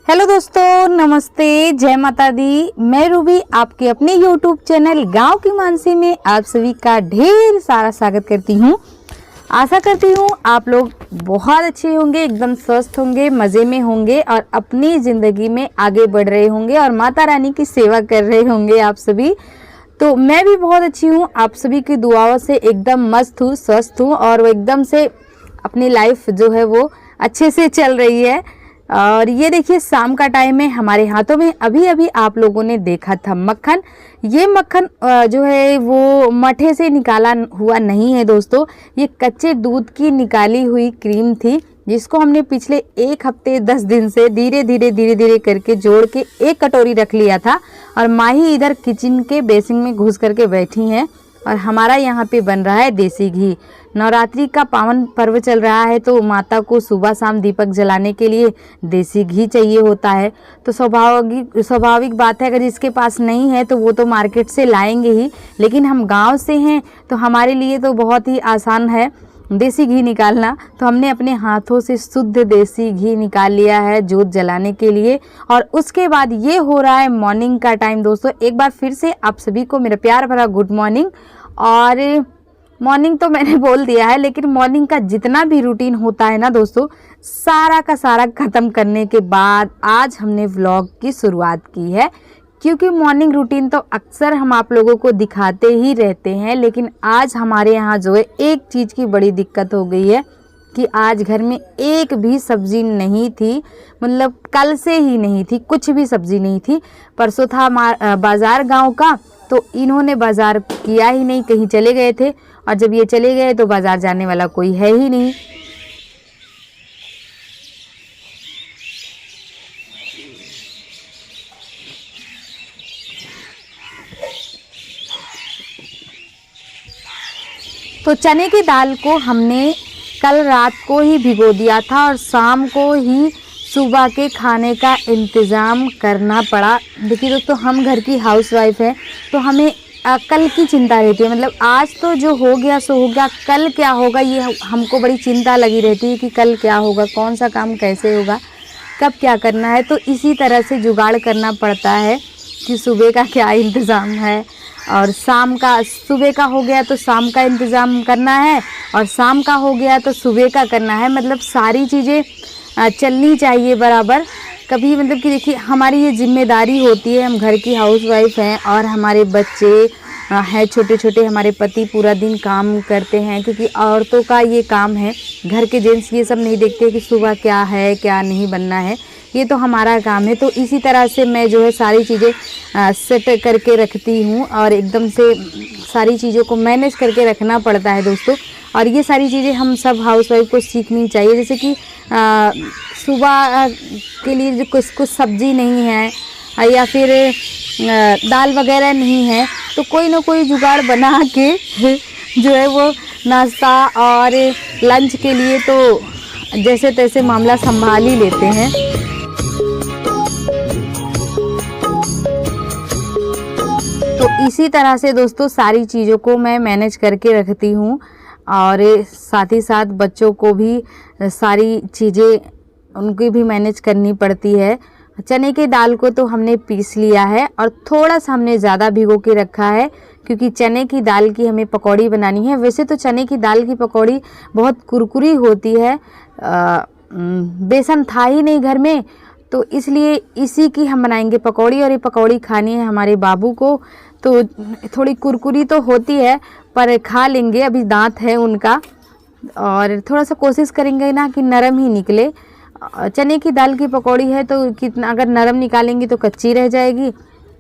Hello दोस्तों, नमस्ते, जय माता दी। मैं रूबी आपके अपने यूट्यूब चैनल गांव की मानसी में आप सभी का ढेर सारा स्वागत करती हूं। आशा करती हूं आप लोग बहुत अच्छे होंगे, एकदम स्वस्थ होंगे, मज़े में होंगे और अपनी ज़िंदगी में आगे बढ़ रहे होंगे और माता रानी की सेवा कर रहे होंगे आप सभी। तो मैं भी बहुत अच्छी हूँ, आप सभी की दुआओं से एकदम मस्त हूँ, स्वस्थ हूँ और वो एकदम से अपनी लाइफ जो है वो अच्छे से चल रही है। और ये देखिए शाम का टाइम है, हमारे हाथों में अभी अभी आप लोगों ने देखा था मक्खन। ये मक्खन जो है वो मठे से निकाला हुआ नहीं है दोस्तों, ये कच्चे दूध की निकाली हुई क्रीम थी जिसको हमने पिछले 1 हफ्ते 10 दिन से धीरे धीरे करके जोड़ के एक कटोरी रख लिया था। और माही इधर किचन के बेसिन में घुस करके बैठी हैं और हमारा यहाँ पे बन रहा है देसी घी। नवरात्रि का पावन पर्व चल रहा है तो माता को सुबह शाम दीपक जलाने के लिए देसी घी चाहिए होता है। तो स्वाभाविक बात है, अगर जिसके पास नहीं है तो वो तो मार्केट से लाएंगे ही, लेकिन हम गांव से हैं तो हमारे लिए तो बहुत ही आसान है देसी घी निकालना। तो हमने अपने हाथों से शुद्ध देसी घी निकाल लिया है जोत जलाने के लिए। और उसके बाद ये हो रहा है मॉर्निंग का टाइम। दोस्तों एक बार फिर से आप सभी को मेरा प्यार भरा गुड मॉर्निंग। और मॉर्निंग तो मैंने बोल दिया है, लेकिन मॉर्निंग का जितना भी रूटीन होता है ना दोस्तों, सारा का सारा ख़त्म करने के बाद आज हमने व्लॉग की शुरुआत की है। क्योंकि मॉर्निंग रूटीन तो अक्सर हम आप लोगों को दिखाते ही रहते हैं, लेकिन आज हमारे यहाँ जो है एक चीज़ की बड़ी दिक्कत हो गई है कि आज घर में एक भी सब्ज़ी नहीं थी। मतलब कल से ही नहीं थी, कुछ भी सब्ज़ी नहीं थी। परसों था बाज़ार गांव का, तो इन्होंने बाज़ार किया ही नहीं, कहीं चले गए थे। और जब ये चले गए तो बाज़ार जाने वाला कोई है ही नहीं। तो चने की दाल को हमने कल रात को ही भिगो दिया था और शाम को ही सुबह के खाने का इंतज़ाम करना पड़ा। देखिए दोस्तों, हम घर की हाउसवाइफ हैं तो हमें कल की चिंता रहती है। मतलब आज तो जो हो गया सो हो गया, कल क्या होगा ये हमको बड़ी चिंता लगी रहती है कि कल क्या होगा, कौन सा काम कैसे होगा, कब क्या करना है। तो इसी तरह से जुगाड़ करना पड़ता है कि सुबह का क्या इंतज़ाम है और शाम का, सुबह का हो गया तो शाम का इंतज़ाम करना है और शाम का हो गया तो सुबह का करना है। मतलब सारी चीज़ें चलनी चाहिए बराबर। कभी मतलब कि देखिए हमारी ये जिम्मेदारी होती है, हम घर की हाउसवाइफ हैं और हमारे बच्चे हैं छोटे छोटे, हमारे पति पूरा दिन काम करते हैं। क्योंकि औरतों का ये काम है, घर के जेंट्स ये सब नहीं देखते कि सुबह क्या है क्या नहीं बनना है, ये तो हमारा काम है। तो इसी तरह से मैं जो है सारी चीज़ें सेट करके रखती हूँ और एकदम से सारी चीज़ों को मैनेज करके रखना पड़ता है दोस्तों। और ये सारी चीज़ें हम सब हाउसवाइफ को सीखनी चाहिए। जैसे कि सुबह के लिए जो कुछ सब्ज़ी नहीं है या फिर दाल वगैरह नहीं है तो कोई ना कोई जुगाड़ बना के जो है वो नाश्ता और लंच के लिए तो जैसे तैसे मामला संभाल ही लेते हैं। तो इसी तरह से दोस्तों सारी चीज़ों को मैं मैनेज करके रखती हूँ और साथ ही साथ बच्चों को भी सारी चीज़ें उनकी भी मैनेज करनी पड़ती है। चने की दाल को तो हमने पीस लिया है और थोड़ा सा हमने ज़्यादा भिगो के रखा है क्योंकि चने की दाल की हमें पकौड़ी बनानी है। वैसे तो चने की दाल की पकौड़ी बहुत कुरकुरी होती है, बेसन था ही नहीं घर में तो इसलिए इसी की हम बनाएंगे पकौड़ी। और ये पकौड़ी खानी है हमारे बाबू को, तो थोड़ी कुरकुरी तो होती है पर खा लेंगे, अभी दांत है उनका। और थोड़ा सा कोशिश करेंगे ना कि नरम ही निकले। चने की दाल की पकौड़ी है तो कितना अगर नरम निकालेंगी तो कच्ची रह जाएगी,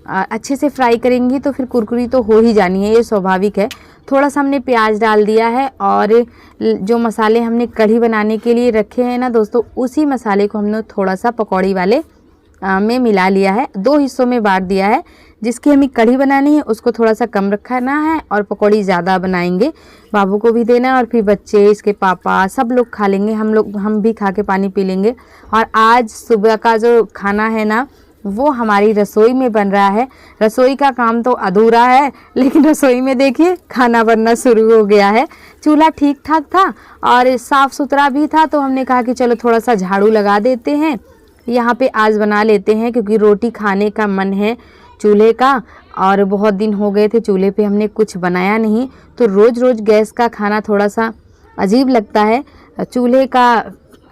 अच्छे से फ्राई करेंगी तो फिर कुरकुरी तो हो ही जानी है, ये स्वाभाविक है। थोड़ा सा हमने प्याज डाल दिया है और जो मसाले हमने कढ़ी बनाने के लिए रखे हैं ना दोस्तों, उसी मसाले को हमने थोड़ा सा पकौड़ी वाले में मिला लिया है। 2 हिस्सों में बांट दिया है। जिसकी हमें कढ़ी बनानी है उसको थोड़ा सा कम रखना है और पकौड़ी ज़्यादा बनाएंगे, बाबू को भी देना है और फिर बच्चे, इसके पापा, सब लोग खा लेंगे, हम भी खा के पानी पी लेंगे। और आज सुबह का जो खाना है ना वो हमारी रसोई में बन रहा है। रसोई का काम तो अधूरा है लेकिन रसोई में देखिए खाना बनना शुरू हो गया है। चूल्हा ठीक ठाक था और साफ़ सुथरा भी था तो हमने कहा कि चलो थोड़ा सा झाड़ू लगा देते हैं यहाँ पे आज बना लेते हैं, क्योंकि रोटी खाने का मन है चूल्हे का, और बहुत दिन हो गए थे चूल्हे पे हमने कुछ बनाया नहीं। तो रोज़ रोज़ गैस का खाना थोड़ा सा अजीब लगता है। चूल्हे का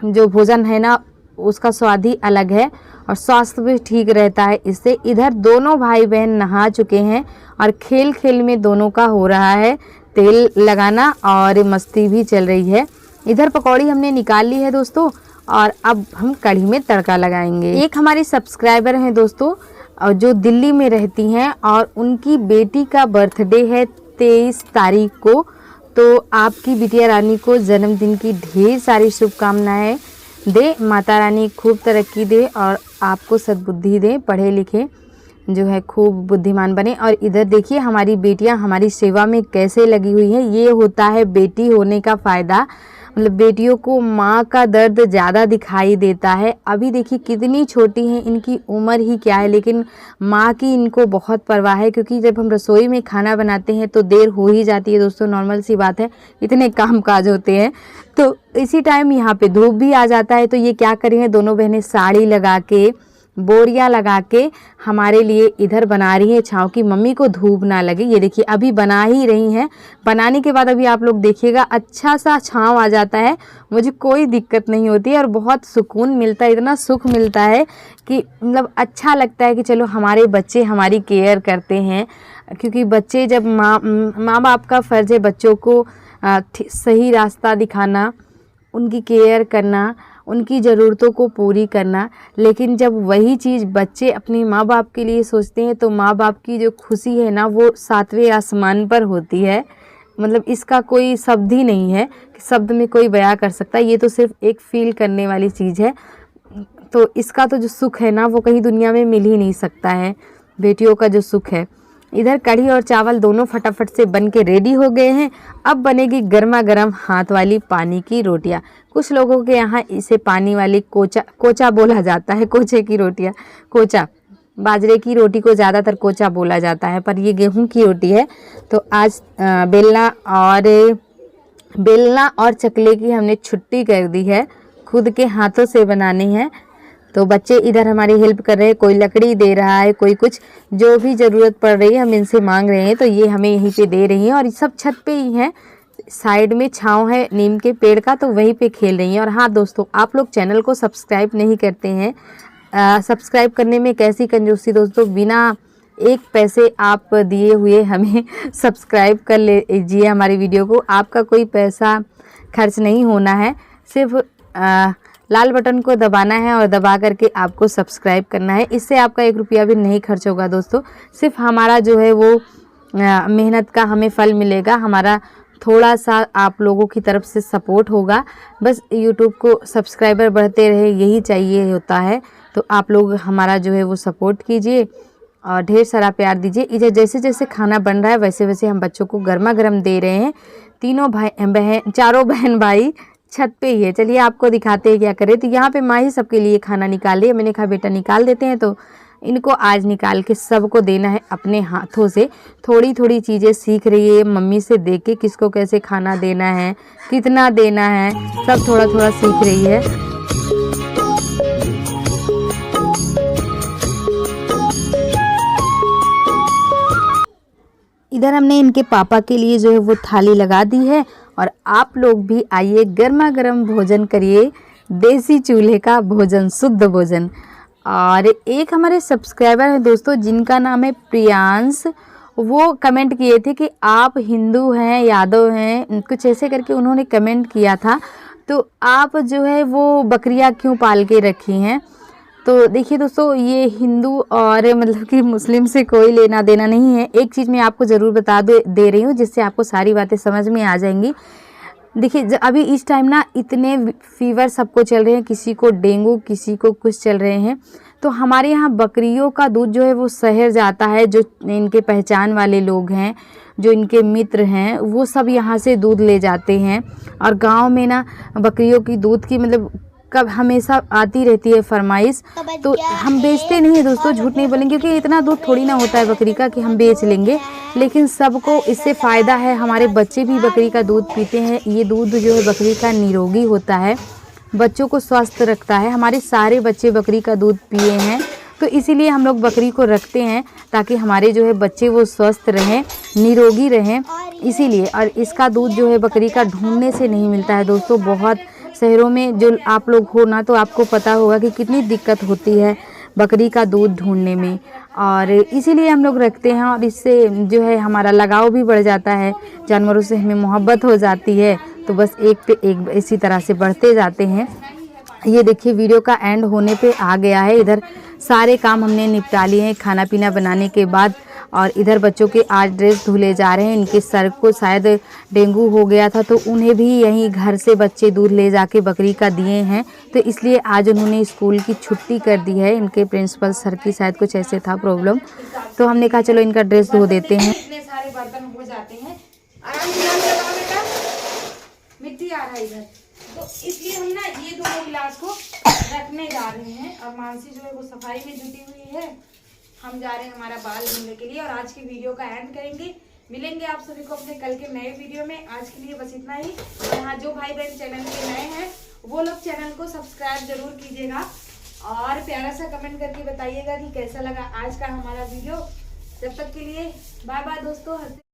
जो भोजन है ना, उसका स्वाद ही अलग है और स्वास्थ्य भी ठीक रहता है इससे। इधर दोनों भाई बहन नहा चुके हैं और खेल खेल में दोनों का हो रहा है तेल लगाना और मस्ती भी चल रही है। इधर पकौड़ी हमने निकाल ली है दोस्तों, और अब हम कढ़ी में तड़का लगाएंगे। एक हमारी सब्सक्राइबर हैं दोस्तों, और जो दिल्ली में रहती हैं, और उनकी बेटी का बर्थडे है 23 तारीख को। तो आपकी बिटिया रानी को जन्मदिन की ढेर सारी शुभकामनाएं दे, माता रानी खूब तरक्की दे और आपको सद्बुद्धि दे, पढ़े लिखे जो है खूब बुद्धिमान बने। और इधर देखिए हमारी बेटियां हमारी सेवा में कैसे लगी हुई है। ये होता है बेटी होने का फ़ायदा, मतलब बेटियों को माँ का दर्द ज़्यादा दिखाई देता है। अभी देखिए कितनी छोटी हैं, इनकी उम्र ही क्या है, लेकिन माँ की इनको बहुत परवाह है। क्योंकि जब हम रसोई में खाना बनाते हैं तो देर हो ही जाती है दोस्तों, नॉर्मल सी बात है, इतने काम काज होते हैं। तो इसी टाइम यहाँ पे धूप भी आ जाता है। तो ये क्या करेंगे, दोनों बहनें साड़ी लगा के, बोरियां लगा के हमारे लिए इधर बना रही है छाँव की, मम्मी को धूप ना लगे। ये देखिए अभी बना ही रही हैं, बनाने के बाद अभी आप लोग देखिएगा अच्छा सा छाँव आ जाता है, मुझे कोई दिक्कत नहीं होती है और बहुत सुकून मिलता है, इतना सुख मिलता है कि मतलब अच्छा लगता है कि चलो हमारे बच्चे हमारी केयर करते हैं। क्योंकि बच्चे जब माँ बाप का फ़र्ज़ है बच्चों को सही रास्ता दिखाना, उनकी केयर करना, उनकी ज़रूरतों को पूरी करना। लेकिन जब वही चीज़ बच्चे अपने माँ बाप के लिए सोचते हैं तो माँ बाप की जो खुशी है ना, वो 7वें आसमान पर होती है। मतलब इसका कोई शब्द ही नहीं है कि शब्द में कोई बयां कर सकता है, ये तो सिर्फ एक फील करने वाली चीज़ है। तो इसका तो जो सुख है ना, वो कहीं दुनिया में मिल ही नहीं सकता है, बेटियों का जो सुख है। इधर कढ़ी और चावल दोनों फटाफट से बन के रेडी हो गए हैं। अब बनेगी गर्मा गर्म हाथ वाली पानी की रोटियां। कुछ लोगों के यहाँ इसे पानी वाली कोचा बोला जाता है, कोचे की रोटियां, कोचा। बाजरे की रोटी को ज़्यादातर कोचा बोला जाता है, पर ये गेहूं की रोटी है। तो आज बेलना और चकले की हमने छुट्टी कर दी है, खुद के हाथों से बनानी है। तो बच्चे इधर हमारी हेल्प कर रहे हैं, कोई लकड़ी दे रहा है, कोई कुछ, जो भी ज़रूरत पड़ रही है हम इनसे मांग रहे हैं तो ये हमें यहीं पे दे रही हैं। और सब छत पे ही हैं, साइड में छांव है नीम के पेड़ का, तो वहीं पे खेल रही हैं। और हाँ दोस्तों, आप लोग चैनल को सब्सक्राइब नहीं करते हैं, सब्सक्राइब करने में कैसी कंजूसी दोस्तों, बिना एक पैसे आप दिए हुए हमें सब्सक्राइब कर लीजिए हमारी वीडियो को। आपका कोई पैसा खर्च नहीं होना है, सिर्फ लाल बटन को दबाना है और दबा करके आपको सब्सक्राइब करना है। इससे आपका 1 रुपया भी नहीं खर्च होगा दोस्तों, सिर्फ हमारा जो है वो मेहनत का हमें फल मिलेगा, हमारा थोड़ा सा आप लोगों की तरफ से सपोर्ट होगा। बस यूट्यूब को सब्सक्राइबर बढ़ते रहे, यही चाहिए होता है। तो आप लोग हमारा जो है वो सपोर्ट कीजिए और ढेर सारा प्यार दीजिए। इधर जैसे जैसे खाना बन रहा है वैसे वैसे हम बच्चों को गर्मा गर्म दे रहे हैं। चारों बहन भाई छत पे ही है। चलिए आपको दिखाते हैं क्या करें। तो यहाँ पे माँ ही सबके लिए खाना निकाल रही है। मैंने कहा बेटा निकाल देते हैं, तो इनको आज निकाल के सबको देना है अपने हाथों से। थोड़ी थोड़ी चीज़ें सीख रही है मम्मी से देख के, किसको कैसे खाना देना है, कितना देना है, सब थोड़ा थोड़ा सीख रही है। इधर हमने इनके पापा के लिए जो है वो थाली लगा दी है। और आप लोग भी आइए, गर्मा गर्म भोजन करिए, देसी चूल्हे का भोजन, शुद्ध भोजन। और एक हमारे सब्सक्राइबर हैं दोस्तों जिनका नाम है प्रियांश, वो कमेंट किए थे कि आप हिंदू हैं, यादव हैं, कुछ ऐसे करके उन्होंने कमेंट किया था। तो आप जो है वो बकरियां क्यों पाल के रखी हैं। तो देखिए दोस्तों, ये हिंदू और मतलब कि मुस्लिम से कोई लेना देना नहीं है। एक चीज़ मैं आपको ज़रूर बता दे रही हूँ जिससे आपको सारी बातें समझ में आ जाएंगी। देखिए अभी इस टाइम ना इतने फीवर सबको चल रहे हैं, किसी को डेंगू, किसी को कुछ चल रहे हैं। तो हमारे यहाँ बकरियों का दूध जो है वो शहर जाता है, जो इनके पहचान वाले लोग हैं, जो इनके मित्र हैं, वो सब यहाँ से दूध ले जाते हैं। और गांव में ना बकरियों की दूध की मतलब कब हमेशा आती रहती है फरमाइश। तो हम बेचते नहीं है दोस्तों, झूठ नहीं बोलेंगे, क्योंकि इतना दूध थोड़ी ना होता है बकरी का कि हम बेच लेंगे। लेकिन सबको इससे फ़ायदा है, हमारे बच्चे भी बकरी का दूध पीते हैं। ये दूध जो है बकरी का निरोगी होता है, बच्चों को स्वस्थ रखता है। हमारे सारे बच्चे बकरी का दूध पिए हैं, तो इसीलिए हम लोग बकरी को रखते हैं ताकि हमारे जो है बच्चे वो स्वस्थ रहें, निरोगी रहें, इसीलिए। और इसका दूध जो है बकरी का ढूंढने से नहीं मिलता है दोस्तों। बहुत शहरों में जो आप लोग हो ना, तो आपको पता होगा कि कितनी दिक्कत होती है बकरी का दूध ढूंढने में, और इसीलिए हम लोग रखते हैं। और इससे जो है हमारा लगाव भी बढ़ जाता है, जानवरों से हमें मोहब्बत हो जाती है, तो बस एक पे एक इसी तरह से बढ़ते जाते हैं। ये देखिए वीडियो का एंड होने पे आ गया है। इधर सारे काम हमने निपटा लिए हैं खाना पीना बनाने के बाद, और इधर बच्चों के आज ड्रेस धुले जा रहे हैं। इनके सर को शायद डेंगू हो गया था, तो उन्हें भी यहीं घर से बच्चे दूध ले जाके बकरी का दिए हैं, तो इसलिए आज उन्होंने स्कूल की छुट्टी कर दी है। इनके प्रिंसिपल सर की शायद कुछ ऐसे था प्रॉब्लम, तो हमने कहा चलो इनका ड्रेस धो देते हैं। इतने सारे बर्तन हो जाते हैं, आराम से लगाओ बेटा, मिट्टी आ रहा है इधर, तो इसलिए हम ना ये दोनों गिलास को रखने जा रहे हैं। और मानसी जो है वो सफाई में जुटी हुई है, हम जा रहे हैं हमारा बाल धोने के लिए, और आज की वीडियो का एंड करेंगे। मिलेंगे आप सभी को अपने कल के नए वीडियो में। आज के लिए बस इतना ही। और हाँ, जो भाई बहन चैनल के नए हैं वो लोग चैनल को सब्सक्राइब जरूर कीजिएगा, और प्यारा सा कमेंट करके बताइएगा कि कैसा लगा आज का हमारा वीडियो। जब तक के लिए बाय बाय दोस्तों।